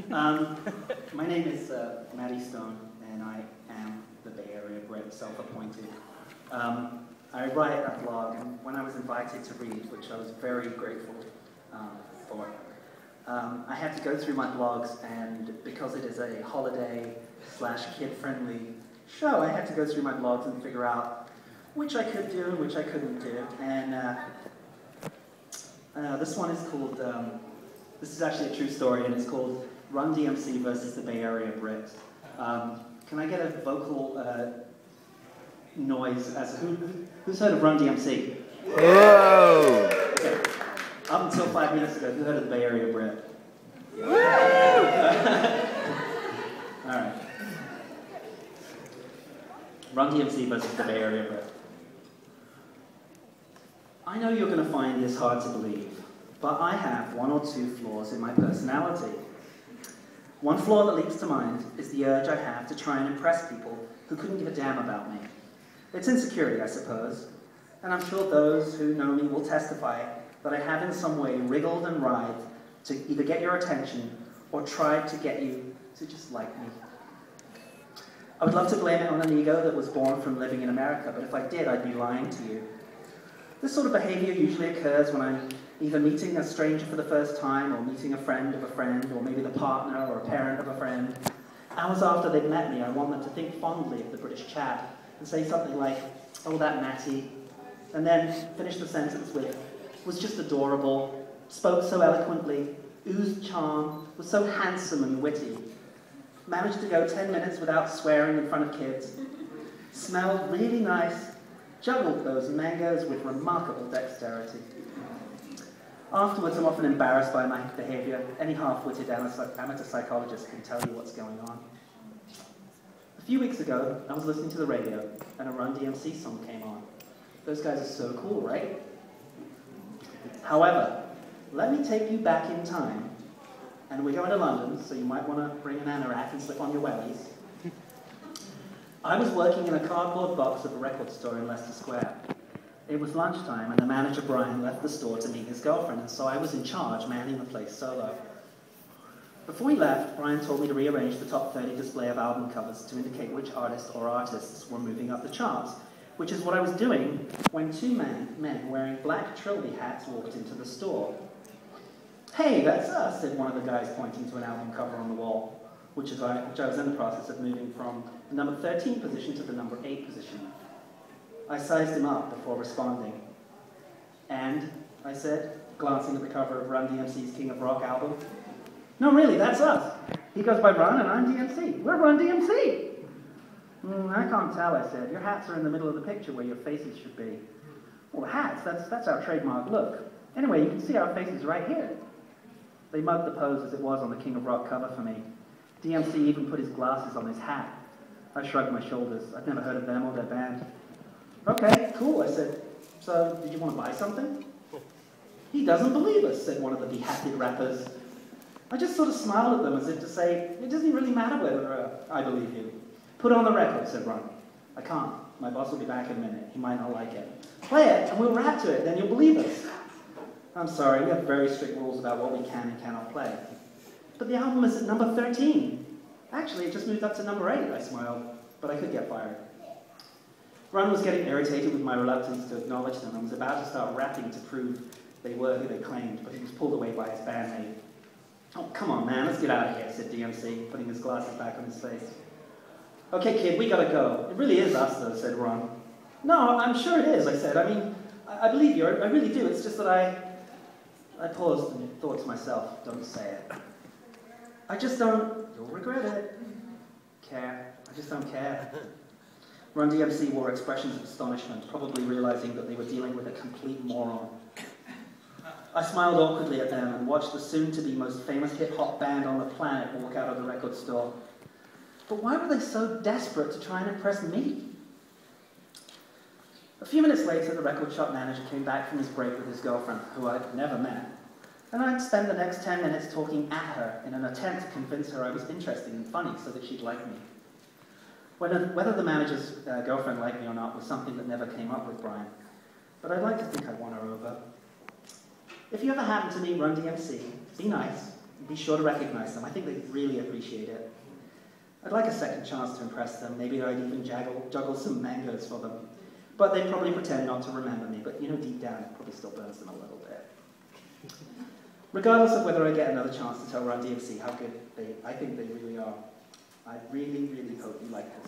My name is Matty Stone, and I am the Bay Area Brit, self-appointed. I write a blog, and when I was invited to read, which I was very grateful for, I had to go through my blogs, and because it is a holiday/kid-friendly show, I had to go through my blogs and figure out which I could do and which I couldn't do. And this one is called, this is actually a true story, and it's called Run DMC versus the Bay Area Brit. Can I get a vocal noise as who's heard of Run DMC? Whoa! Okay. Up until 5 minutes ago, who heard of the Bay Area Brit? All right. Run DMC versus the Bay Area Brit. I know you're going to find this hard to believe, but I have one or two flaws in my personality. One flaw that leaps to mind is the urge I have to try and impress people who couldn't give a damn about me. It's insecurity, I suppose, and I'm sure those who know me will testify that I have in some way wriggled and writhed to either get your attention or tried to get you to just like me. I would love to blame it on an ego that was born from living in America, but if I did, I'd be lying to you. This sort of behavior usually occurs when I'm either meeting a stranger for the first time, or meeting a friend of a friend, or maybe the partner or a parent of a friend. Hours after they've met me, I want them to think fondly of the British chap and say something like, "Oh, that Matty," and then finish the sentence with, "Was just adorable, spoke so eloquently, oozed charm, was so handsome and witty, managed to go 10 minutes without swearing in front of kids, smelled really nice, juggled those mangoes with remarkable dexterity." Afterwards, I'm often embarrassed by my behavior. Any half-witted amateur psychologist can tell you what's going on. A few weeks ago, I was listening to the radio, and a Run DMC song came on. Those guys are so cool, right? However, let me take you back in time, and we're going to London, so you might want to bring an anorak and slip on your wellies. I was working in a cardboard box of a record store in Leicester Square. It was lunchtime, and the manager, Brian, left the store to meet his girlfriend, and so I was in charge, manning the place solo. Before he left, Brian told me to rearrange the top 30 display of album covers to indicate which artist or artists were moving up the charts, which is what I was doing when two men wearing black trilby hats walked into the store. "Hey, that's us," said one of the guys, pointing to an album cover on the wall, which I was in the process of moving from the number 13 position to the number 8 position. I sized him up before responding. "And," I said, glancing at the cover of Run DMC's King of Rock album, "No, really, that's us. He goes by Run and I'm DMC. We're Run DMC." "I can't tell," I said. "Your hats are in the middle of the picture where your faces should be." "Well, the hats, that's our trademark look. Anyway, you can see our faces right here." They mugged the pose as it was on the King of Rock cover for me. DMC even put his glasses on his hat. I shrugged my shoulders. I'd never heard of them or their band. "Okay, cool," I said. "So, did you want to buy something?" "He doesn't believe us," said one of the behatted rappers. I just sort of smiled at them as if to say, it doesn't really matter whether I believe you. "Put on the record," said Ron. "I can't. My boss will be back in a minute. He might not like it." "Play it, and we'll rap to it, then you'll believe us." "I'm sorry, we have very strict rules about what we can and cannot play." "But the album is at number 13. "Actually, it just moved up to number 8, I smiled, but I could get fired. Ron was getting irritated with my reluctance to acknowledge them and was about to start rapping to prove they were who they claimed, but he was pulled away by his bandmate. "Oh, come on, man, let's get out of here," said DMC, putting his glasses back on his face. "Okay, kid, we gotta go. It really is us, though," said Ron. "No, I'm sure it is," I said. "I mean, I believe you. I really do. It's just that I paused and thought to myself, don't say it. I just don't, you'll regret it, care. I just don't care." Run DMC wore expressions of astonishment, probably realizing that they were dealing with a complete moron. I smiled awkwardly at them and watched the soon-to-be most famous hip-hop band on the planet walk out of the record store. But why were they so desperate to try and impress me? A few minutes later, the record shop manager came back from his break with his girlfriend, who I'd never met, and I'd spend the next 10 minutes talking at her in an attempt to convince her I was interesting and funny so that she'd like me. Whether the manager's girlfriend liked me or not was something that never came up with Brian, but I'd like to think I won her over. If you ever happen to meet Run DMC, be nice, be sure to recognize them. I think they'd really appreciate it. I'd like a second chance to impress them. Maybe I'd even juggle some mangoes for them. But they'd probably pretend not to remember me, but you know, deep down, it probably still burns them a little bit. Regardless of whether I get another chance to tell Run DMC how good I think they really are, I really, really hope you like this.